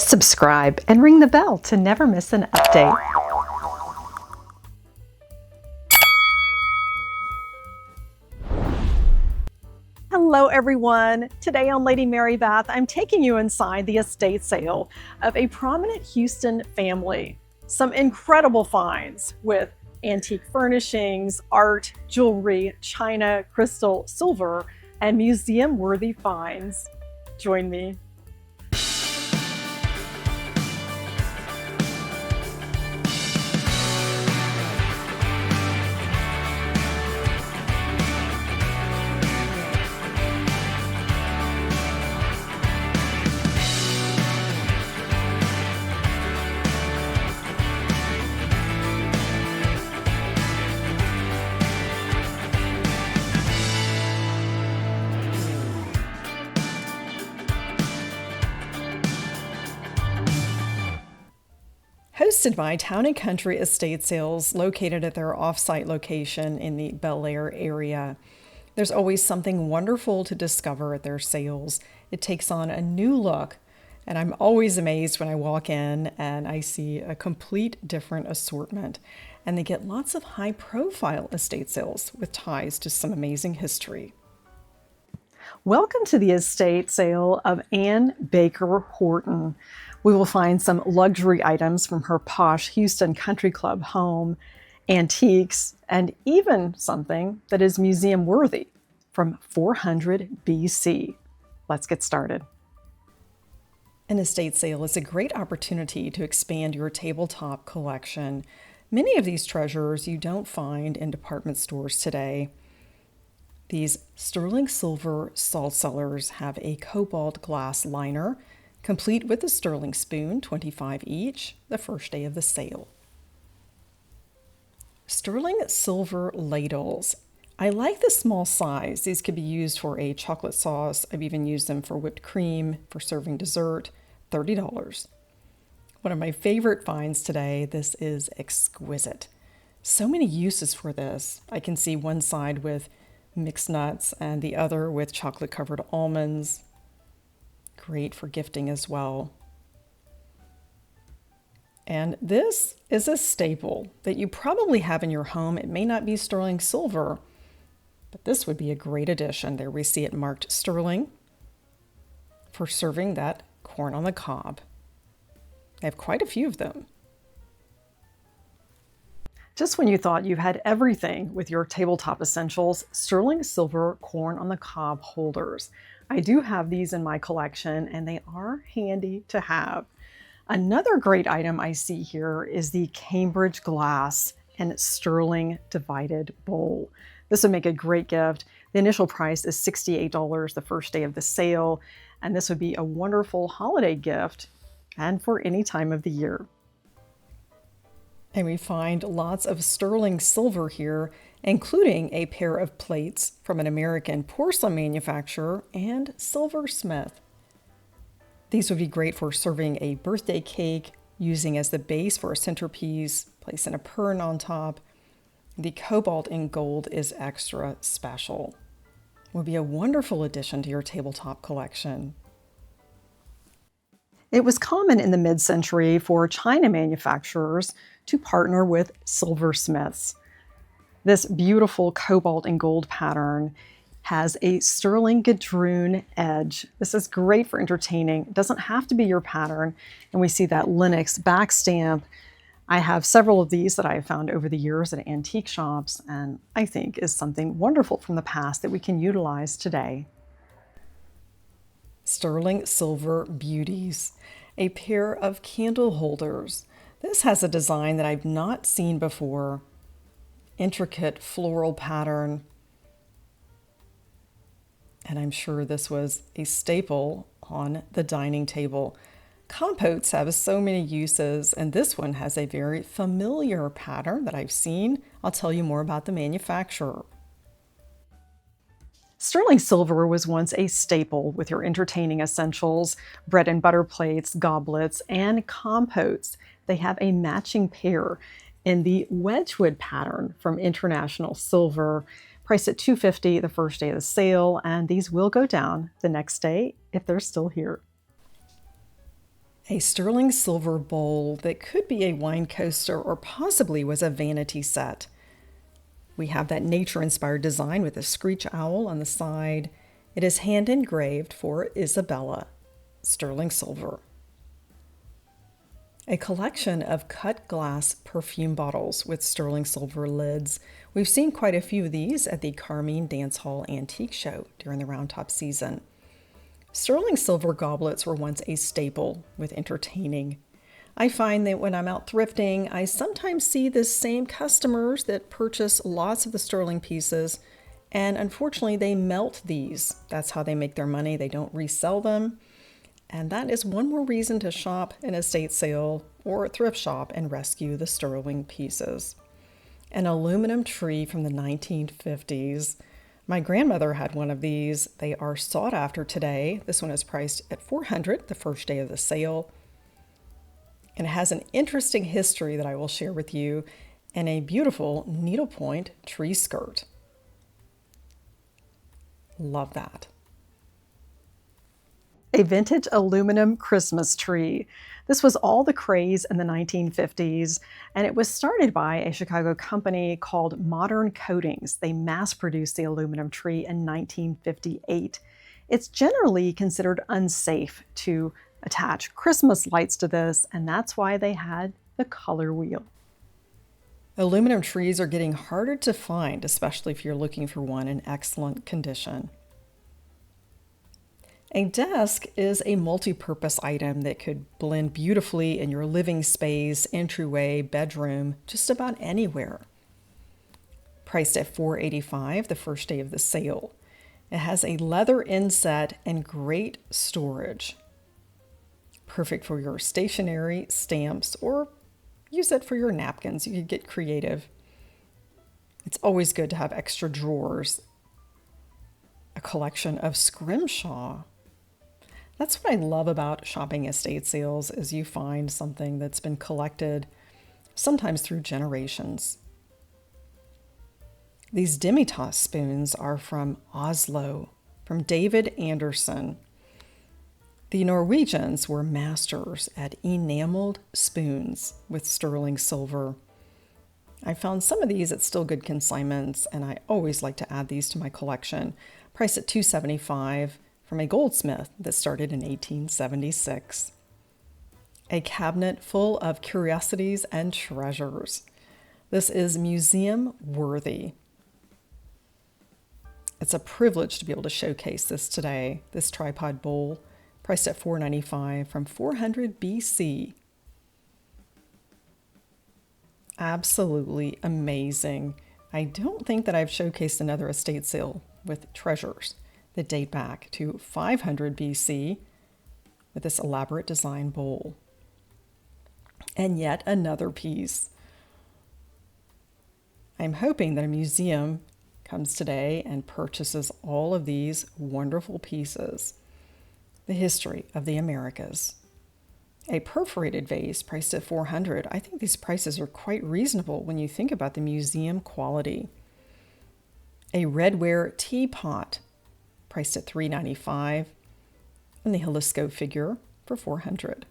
Subscribe and ring the bell to never miss an update. Hello everyone! Today on Lady Mary Beth, I'm taking you inside the estate sale of a prominent Houston family. Some incredible finds with antique furnishings, art, jewelry, china, crystal, silver, and museum-worthy finds. Join me. Hosted by Town & Country Estate Sales, located at their off-site location in the Bel Air area. There's always something wonderful to discover at their sales. It takes on a new look, and I'm always amazed when I walk in and I see a complete different assortment. And they get lots of high-profile estate sales with ties to some amazing history. Welcome to the estate sale of Ann Baker Horton. We will find some luxury items from her posh Houston Country Club home, antiques, and even something that is museum worthy from 400 BC. Let's get started. An estate sale is a great opportunity to expand your tabletop collection. Many of these treasures you don't find in department stores today. These sterling silver salt cellars have a cobalt glass liner, complete with a sterling spoon, $25 each, the first day of the sale. Sterling silver ladles. I like the small size. These could be used for a chocolate sauce. I've even used them for whipped cream, for serving dessert, $30. One of my favorite finds today, this is Exquisite. So many uses for this. I can see one side with mixed nuts and the other with chocolate-covered almonds. Great for gifting as well. And this is a staple that you probably have in your home. It may not be sterling silver, but this would be a great addition. There we see it marked sterling for serving that corn on the cob. I have quite a few of them. Just when you thought you had everything with your tabletop essentials, sterling silver corn on the cob holders. I do have these in my collection and they are handy to have. Another great item I see here is the Cambridge glass and sterling divided bowl. This would make a great gift. The initial price is $68 the first day of the sale, and this would be a wonderful holiday gift and for any time of the year. And we find lots of sterling silver here, including a pair of plates from an American porcelain manufacturer and silversmith. These would be great for serving a birthday cake, using as the base for a centerpiece, placing a pern on top. The cobalt in gold is extra special. Would be a wonderful addition to your tabletop collection. It was common in the mid-century for china manufacturers to partner with silversmiths. This beautiful cobalt and gold pattern has a sterling gadroon edge. This is great for entertaining. It doesn't have to be your pattern. And we see that Linux back stamp. I have several of these that I have found over the years at antique shops, and I think is something wonderful from the past that we can utilize today. Sterling silver beauties. A pair of candle holders. This has a design that I've not seen before. Intricate floral pattern. And I'm sure this was a staple on the dining table. Compotes have so many uses, and this one has a very familiar pattern that I've seen. I'll tell you more about the manufacturer. Sterling silver was once a staple with your entertaining essentials, bread and butter plates, goblets, and compotes. They have a matching pair in the Wedgwood pattern from International Silver, priced at $250 the first day of the sale, and these will go down the next day if they're still here. A sterling silver bowl that could be a wine coaster or possibly was a vanity set. We have that nature-inspired design with a screech owl on the side. It is hand engraved for Isabella, sterling silver. A collection of cut glass perfume bottles with sterling silver lids. We've seen quite a few of these at the Carmine Dance Hall Antique Show during the Round Top season. Sterling silver goblets were once a staple with entertaining. I find that when I'm out thrifting, I sometimes see the same customers that purchase lots of the sterling pieces, and unfortunately they melt these. That's how they make their money. They don't resell them. And that is one more reason to shop an estate sale or a thrift shop and rescue the sterling pieces. An aluminum tree from the 1950s. My grandmother had one of these. They are sought after today. This one is priced at $400 the first day of the sale. And it has an interesting history that I will share with you, and a beautiful needlepoint tree skirt. Love that. A vintage aluminum Christmas tree. This was all the craze in the 1950s, and it was started by a Chicago company called Modern Coatings. They mass-produced the aluminum tree in 1958. It's generally considered unsafe to attach Christmas lights to this, and that's why they had the color wheel. Aluminum trees are getting harder to find, especially if you're looking for one in excellent condition. A desk is a multi-purpose item that could blend beautifully in your living space, entryway, bedroom, just about anywhere. Priced at $485 the first day of the sale. It has a leather inset and great storage. Perfect for your stationery, stamps, or use it for your napkins. You could get creative. It's always good to have extra drawers. A collection of scrimshaw. That's what I love about shopping estate sales, is you find something that's been collected, sometimes through generations. These demi-tasse spoons are from Oslo, from David Anderson. The Norwegians were masters at enameled spoons with sterling silver. I found some of these at still good consignments, and I always like to add these to my collection. Priced at $275 from a goldsmith that started in 1876. A cabinet full of curiosities and treasures. This is museum worthy. It's a privilege to be able to showcase this today, this tripod bowl, priced at $495 from 400 BC. Absolutely amazing. I don't think that I've showcased another estate sale with treasures that date back to 500 BC with this elaborate design bowl. And yet another piece. I'm hoping that a museum comes today and purchases all of these wonderful pieces. The history of the Americas. A perforated vase priced at $400. I think these prices are quite reasonable when you think about the museum quality. A redware teapot priced at $395, and the Jalisco figure for $400.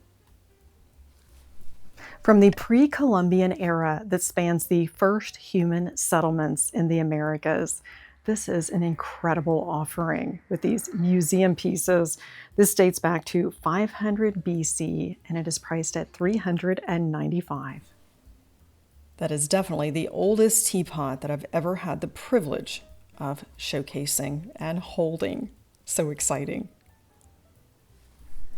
From the pre-Columbian era that spans the first human settlements in the Americas, this is an incredible offering with these museum pieces. This dates back to 500 BC, and it is priced at $395. That is definitely the oldest teapot that I've ever had the privilege of showcasing and holding. So exciting.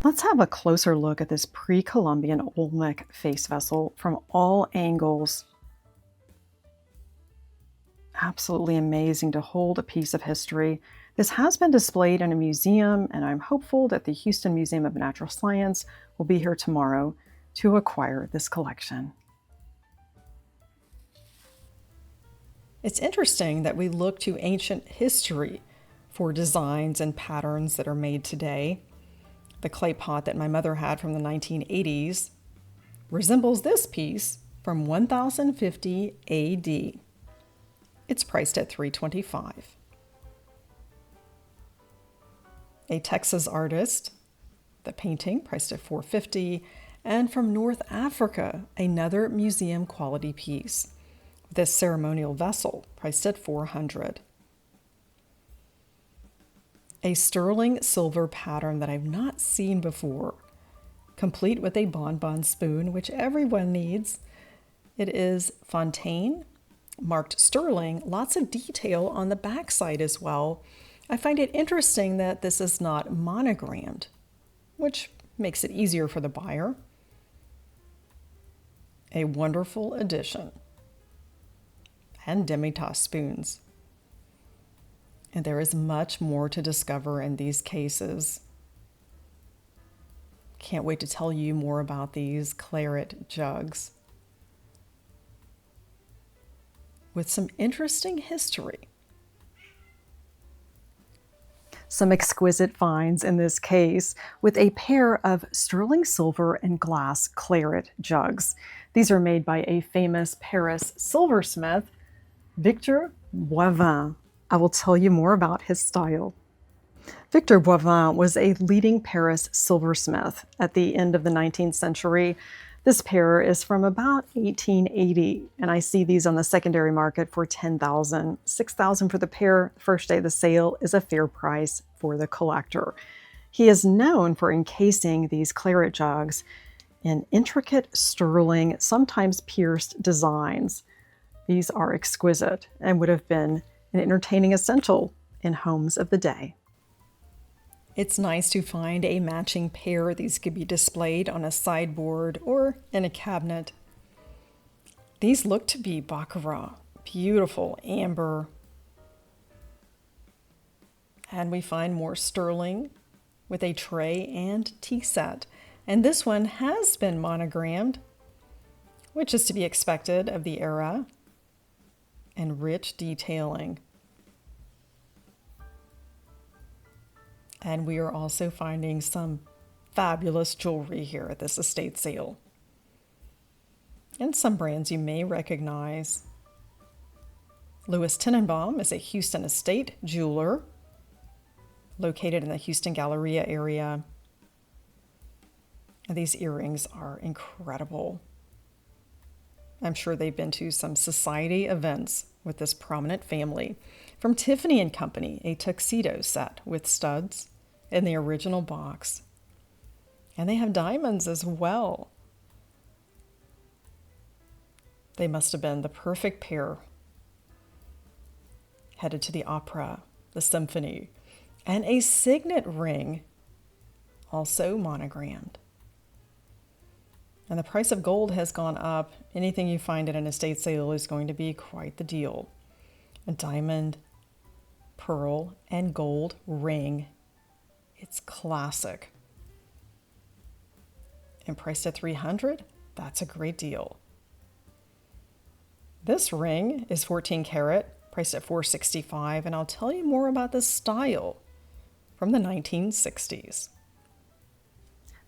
Let's have a closer look at this pre-Columbian Olmec face vessel from all angles. Absolutely amazing to hold a piece of history. This has been displayed in a museum, and I'm hopeful that the Houston Museum of Natural Science will be here tomorrow to acquire this collection. It's interesting that we look to ancient history for designs and patterns that are made today. The clay pot that my mother had from the 1980s resembles this piece from 1050 AD. It's priced at $325. A Texas artist The painting priced at $450, and from North Africa, another museum quality piece. This ceremonial vessel priced at $400. A sterling silver pattern that I've not seen before, complete with a bonbon spoon, which everyone needs. It is Fontaine, marked sterling, lots of detail on the backside as well. I find it interesting that this is not monogrammed, which makes it easier for the buyer. A wonderful addition. And demi-tasse spoons. And there is much more to discover in these cases. Can't wait to tell you more about these claret jugs with some interesting history. Some exquisite finds in this case with a pair of sterling silver and glass claret jugs. These are made by a famous Paris silversmith, Victor Boivin. I will tell you more about his style. Victor Boivin was a leading Paris silversmith at the end of the 19th century. This pair is from about 1880, and I see these on the secondary market for $10,000. $6,000 for the pair. First day of the sale is a fair price for the collector. He is known for encasing these claret jugs in intricate sterling, sometimes pierced designs. These are exquisite and would have been an entertaining essential in homes of the day. It's nice to find a matching pair. These could be displayed on a sideboard or in a cabinet. These look to be baccarat, beautiful amber. And we find more sterling with a tray and tea set. And this one has been monogrammed, which is to be expected of the era, and rich detailing. And we are also finding some fabulous jewelry here at this estate sale. And some brands you may recognize. Louis Tenenbaum is a Houston estate jeweler located in the Houston Galleria area. And these earrings are incredible. I'm sure they've been to some society events with this prominent family. From Tiffany & Company, a tuxedo set with studs in the original box. And they have diamonds as well. They must have been the perfect pair. Headed to the opera, the symphony, and a signet ring, also monogrammed. And the price of gold has gone up. Anything you find at an estate sale is going to be quite the deal. A diamond, pearl, and gold ring. It's classic. And priced at $300, that's a great deal. This ring is 14 karat, priced at $465, and I'll tell you more about this style from the 1960s.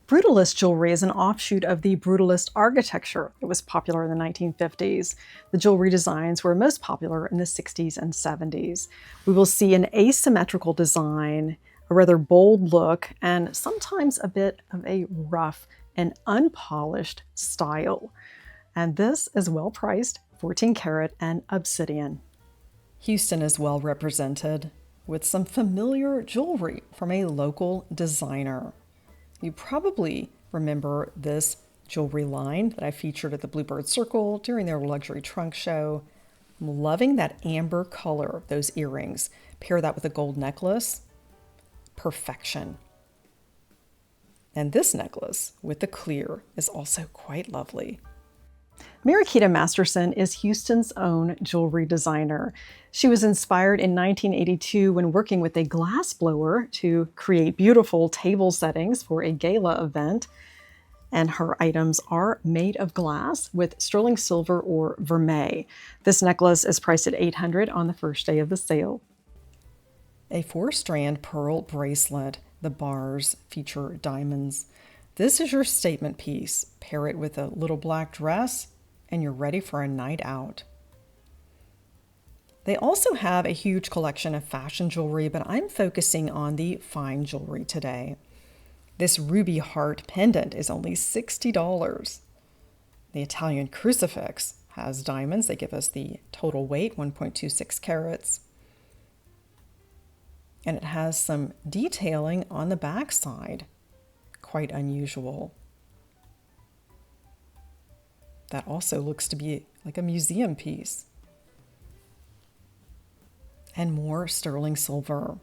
Brutalist jewelry is an offshoot of the Brutalist architecture that was popular in the 1950s. The jewelry designs were most popular in the 60s and 70s. We will see an asymmetrical design, a rather bold look, and sometimes a bit of a rough and unpolished style. And this is well priced, 14 karat and obsidian. Houston is well represented with some familiar jewelry from a local designer. You probably remember this jewelry line that I featured at the Bluebird Circle during their luxury trunk show. I'm loving that amber color, those earrings. Pair that with a gold necklace. Perfection. And this necklace with the clear is also quite lovely. Mariquita Masterson is Houston's own jewelry designer. She was inspired in 1982 when working with a glass blower to create beautiful table settings for a gala event. And her items are made of glass with sterling silver or vermeil. This necklace is priced at $800 on the first day of the sale. A 4-strand pearl bracelet. The bars feature diamonds. This is your statement piece. Pair it with a little black dress and you're ready for a night out. They also have a huge collection of fashion jewelry, but I'm focusing on the fine jewelry today. This ruby heart pendant is only $60. The Italian crucifix has diamonds. They give us the total weight, 1.26 carats. And it has some detailing on the back side, quite unusual. That also looks to be like a museum piece. And more sterling silver.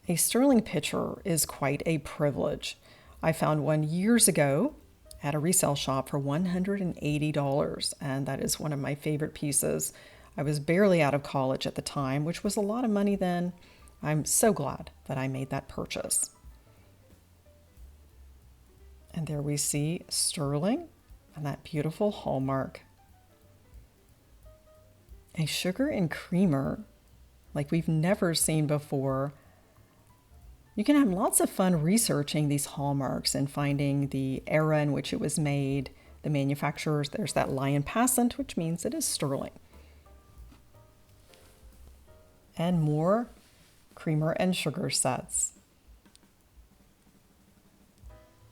A sterling pitcher is quite a privilege. I found one years ago at a resale shop for $180, and that is one of my favorite pieces. I was barely out of college at the time, which was a lot of money then. I'm so glad that I made that purchase. And there we see sterling and that beautiful hallmark. A sugar and creamer like we've never seen before. You can have lots of fun researching these hallmarks and finding the era in which it was made, the manufacturers. There's that lion passant, which means it is sterling. And more creamer and sugar sets.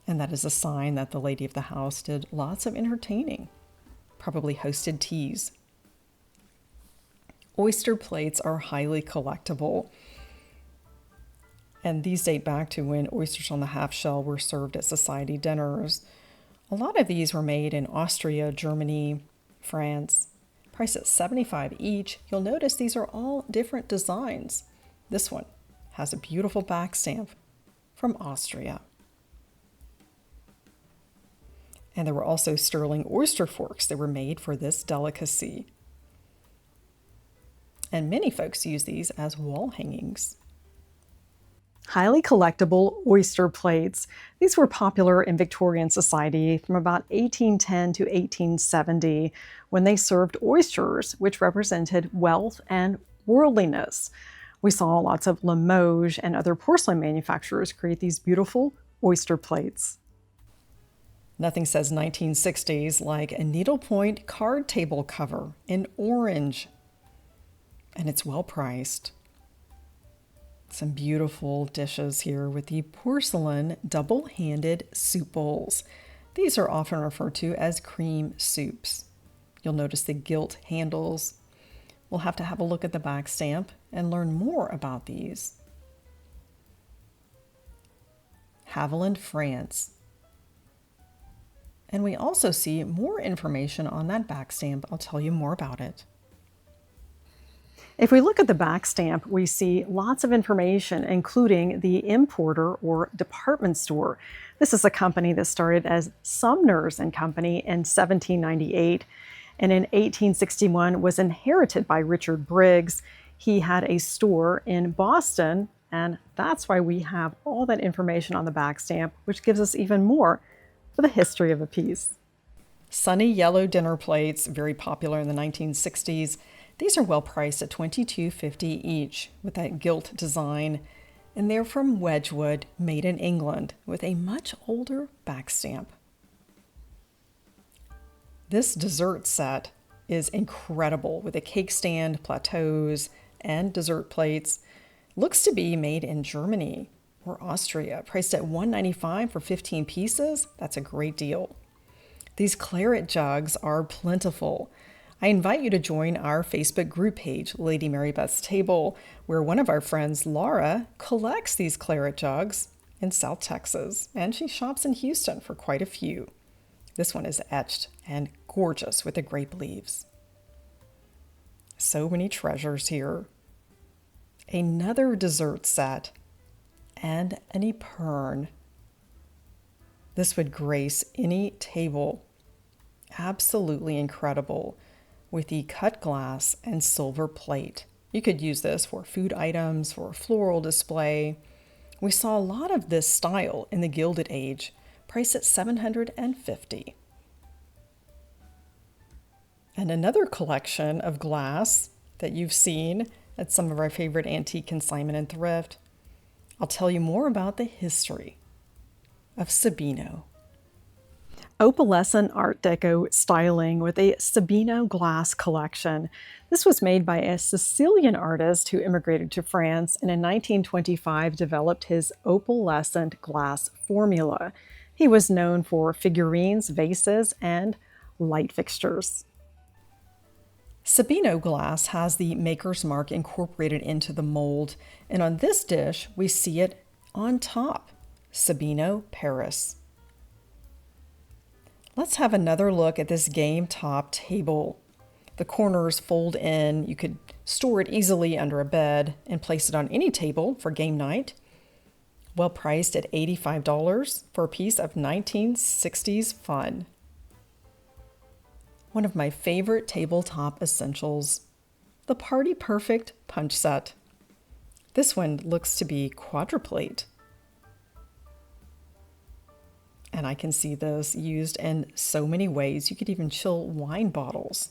And that is a sign that the lady of the house did lots of entertaining, probably hosted teas. Oyster plates are highly collectible. And these date back to when oysters on the half shell were served at society dinners. A lot of these were made in Austria, Germany, France. Priced at $75 each. You'll notice these are all different designs. This one has a beautiful back stamp from Austria. And there were also sterling oyster forks that were made for this delicacy. And many folks use these as wall hangings. Highly collectible oyster plates. These were popular in Victorian society from about 1810 to 1870 when they served oysters, which represented wealth and worldliness. We saw lots of Limoges and other porcelain manufacturers create these beautiful oyster plates. Nothing says 1960s like a needlepoint card table cover in orange. And it's well priced. Some beautiful dishes here with the porcelain double-handed soup bowls. These are often referred to as cream soups. You'll notice the gilt handles. We'll have to have a look at the back stamp and learn more about these. Haviland, France. And we also see more information on that back stamp. I'll tell you more about it. If we look at the back stamp, we see lots of information, including the importer or department store. This is a company that started as Sumner's and Company in 1798, and in 1861 was inherited by Richard Briggs. He had a store in Boston, and that's why we have all that information on the back stamp, which gives us even more for the history of a piece. Sunny yellow dinner plates, very popular in the 1960s. These are well priced at $22.50 each with that gilt design, and they're from Wedgwood, made in England, with a much older back stamp. This dessert set is incredible with a cake stand, plateaus, and dessert plates. Looks to be made in Germany or Austria, priced at $195 for 15 pieces. That's a great deal. These claret jugs are plentiful. I invite you to join our Facebook group page, Lady Mary Beth's Table, where one of our friends, Laura, collects these claret jugs in South Texas, and she shops in Houston for quite a few. This one is etched and gorgeous with the grape leaves. So many treasures here. Another dessert set and an epergne. This would grace any table. Absolutely incredible. With the cut glass and silver plate. You could use this for food items, for a floral display. We saw a lot of this style in the Gilded Age, priced at $750. And another collection of glass that you've seen at some of our favorite antique consignment and thrift. I'll tell you more about the history of Sabino. Opalescent Art Deco styling with a Sabino glass collection. This was made by a Sicilian artist who immigrated to France and in 1925 developed his opalescent glass formula. He was known for figurines, vases, and light fixtures. Sabino glass has the maker's mark incorporated into the mold, and on this dish we see it on top, Sabino Paris. Let's have another look at this game top table. The corners fold in. You could store it easily under a bed and place it on any table for game night. Well priced at $85 for a piece of 1960s fun. One of my favorite tabletop essentials, the Party Perfect punch set. This one looks to be quadruplate. And I can see this used in so many ways. You could even chill wine bottles.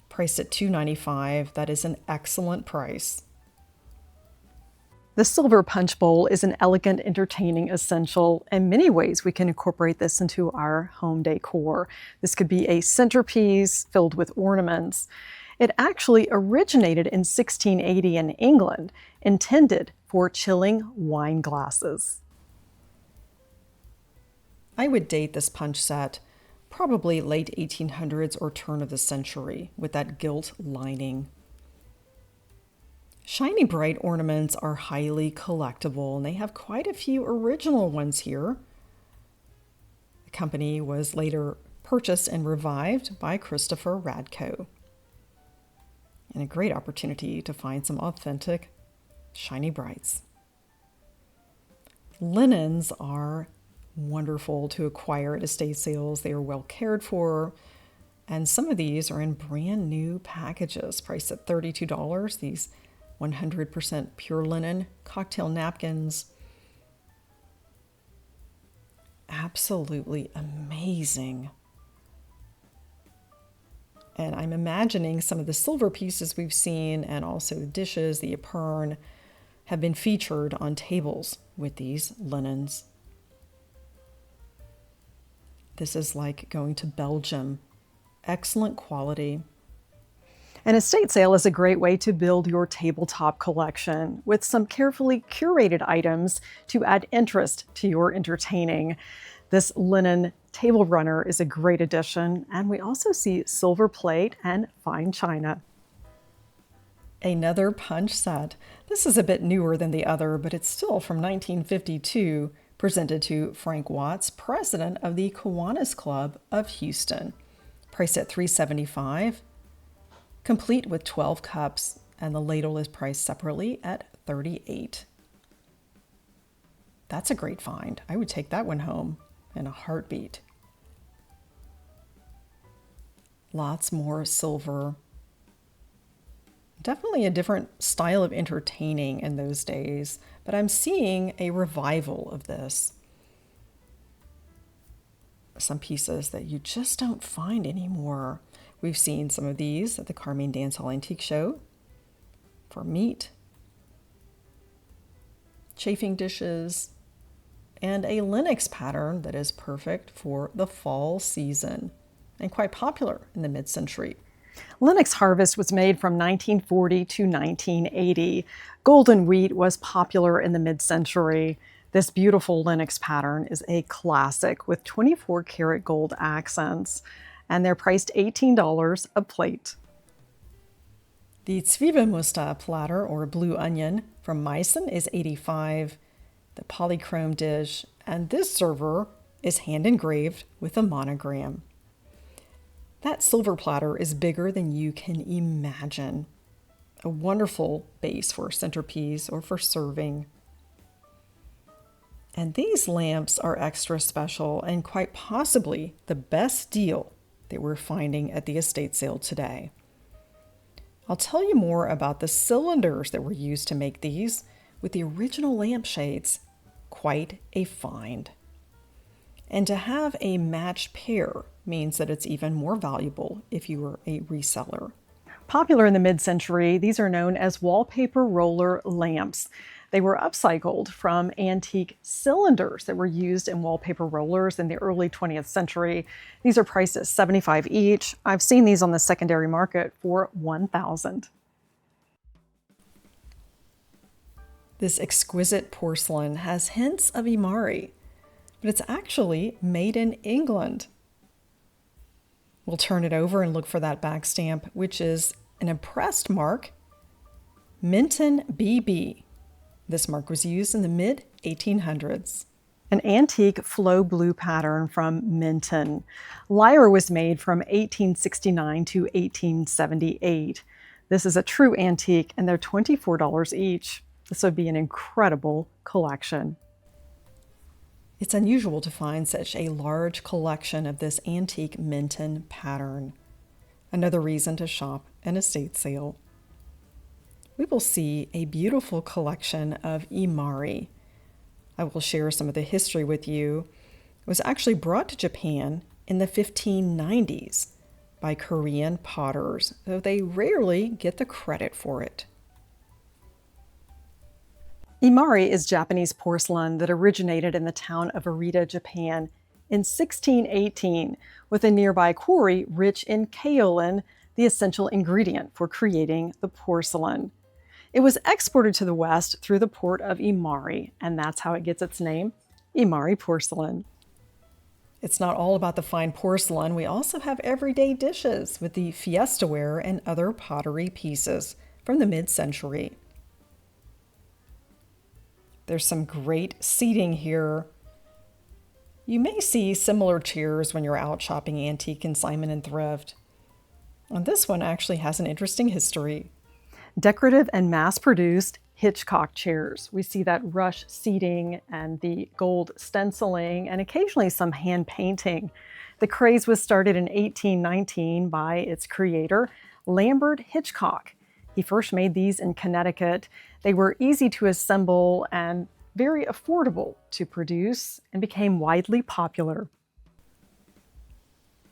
Priced at $2.95, that is an excellent price. The silver punch bowl is an elegant, entertaining essential. In many ways, we can incorporate this into our home decor. This could be a centerpiece filled with ornaments. It actually originated in 1680 in England, intended for chilling wine glasses. I would date this punch set probably late 1800s or turn of the century with that gilt lining. Shiny Brite ornaments are highly collectible, and they have quite a few original ones here. The company was later purchased and revived by Christopher Radko. And a great opportunity to find some authentic Shiny Brites. Linens are wonderful to acquire at estate sales. They are well cared for. And some of these are in brand new packages, priced at $32. These 100% pure linen cocktail napkins. Absolutely amazing. And I'm imagining some of the silver pieces we've seen and also the dishes, the épergne, have been featured on tables with these linens. This is like going to Belgium. Excellent quality. An estate sale is a great way to build your tabletop collection with some carefully curated items to add interest to your entertaining. This linen table runner is a great addition, and we also see silver plate and fine china. Another punch set. This is a bit newer than the other, but it's still from 1952, presented to Frank Watts, president of the Kiwanis Club of Houston. Priced at $3.75. Complete with 12 cups, and the ladle is priced separately at $38. That's a great find. I would take that one home in a heartbeat. Lots more silver. Definitely a different style of entertaining in those days, but I'm seeing a revival of this. Some pieces that you just don't find anymore. We've seen some of these at the Carmine Dance Hall Antique Show for meat, chafing dishes, and a Lenox pattern that is perfect for the fall season and quite popular in the mid-century. Lenox Harvest was made from 1940 to 1980. Golden wheat was popular in the mid-century. This beautiful Lenox pattern is a classic with 24-karat gold accents, and they're priced $18 a plate. The Zwiebelmuster platter, or blue onion, from Meissen is $85. The polychrome dish, and this server is hand engraved with a monogram. That silver platter is bigger than you can imagine. A wonderful base for a centerpiece or for serving. And these lamps are extra special and quite possibly the best deal that we're finding at the estate sale today. I'll tell you more about the cylinders that were used to make these with the original lampshades. Quite a find. And to have a matched pair means that it's even more valuable if you were a reseller. Popular in the mid-century, these are known as wallpaper roller lamps. They were upcycled from antique cylinders that were used in wallpaper rollers in the early 20th century. These are priced at $75 each. I've seen these on the secondary market for $1,000. This exquisite porcelain has hints of Imari, but it's actually made in England. We'll turn it over and look for that back stamp, which is an impressed mark, Minton BB. This mark was used in the mid-1800s. An antique flow blue pattern from Minton. Lyre was made from 1869 to 1878. This is a true antique, and they're $24 each. This would be an incredible collection. It's unusual to find such a large collection of this antique Minton pattern. Another reason to shop an estate sale. We will see a beautiful collection of Imari. I will share some of the history with you. It was actually brought to Japan in the 1590s by Korean potters, though they rarely get the credit for it. Imari is Japanese porcelain that originated in the town of Arita, Japan in 1618, with a nearby quarry rich in kaolin, the essential ingredient for creating the porcelain. It was exported to the West through the port of Imari, and that's how it gets its name, Imari porcelain. It's not all about the fine porcelain. We also have everyday dishes with the fiestaware and other pottery pieces from the mid-century. There's some great seating here. You may see similar chairs when you're out shopping antique and Simon and Thrift. And this one actually has an interesting history. Decorative and mass-produced Hitchcock chairs. We see that rush seating and the gold stenciling and occasionally some hand painting. The craze was started in 1819 by its creator, Lambert Hitchcock. He first made these in Connecticut. They were easy to assemble and very affordable to produce and became widely popular.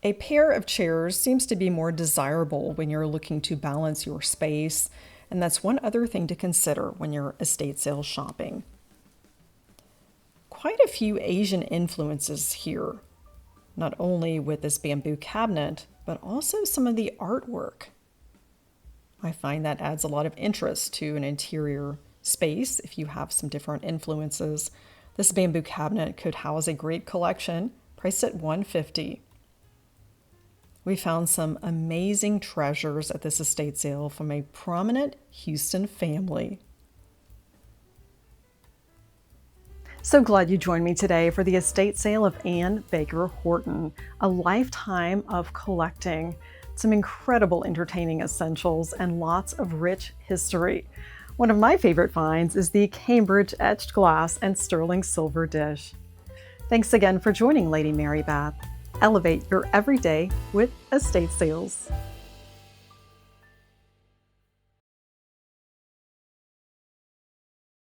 A pair of chairs seems to be more desirable when you're looking to balance your space, and that's one other thing to consider when you're estate sale shopping. Quite a few Asian influences here, not only with this bamboo cabinet, but also some of the artwork. I find that adds a lot of interest to an interior space if you have some different influences. This bamboo cabinet could house a great collection, priced at $150. We found some amazing treasures at this estate sale from a prominent Houston family. So glad you joined me today for the estate sale of Anne Baker Horton, a lifetime of collecting. Some incredible entertaining essentials and lots of rich history. One of my favorite finds is the Cambridge etched glass and sterling silver dish. Thanks again for joining Lady Mary Beth. Elevate your everyday with estate sales.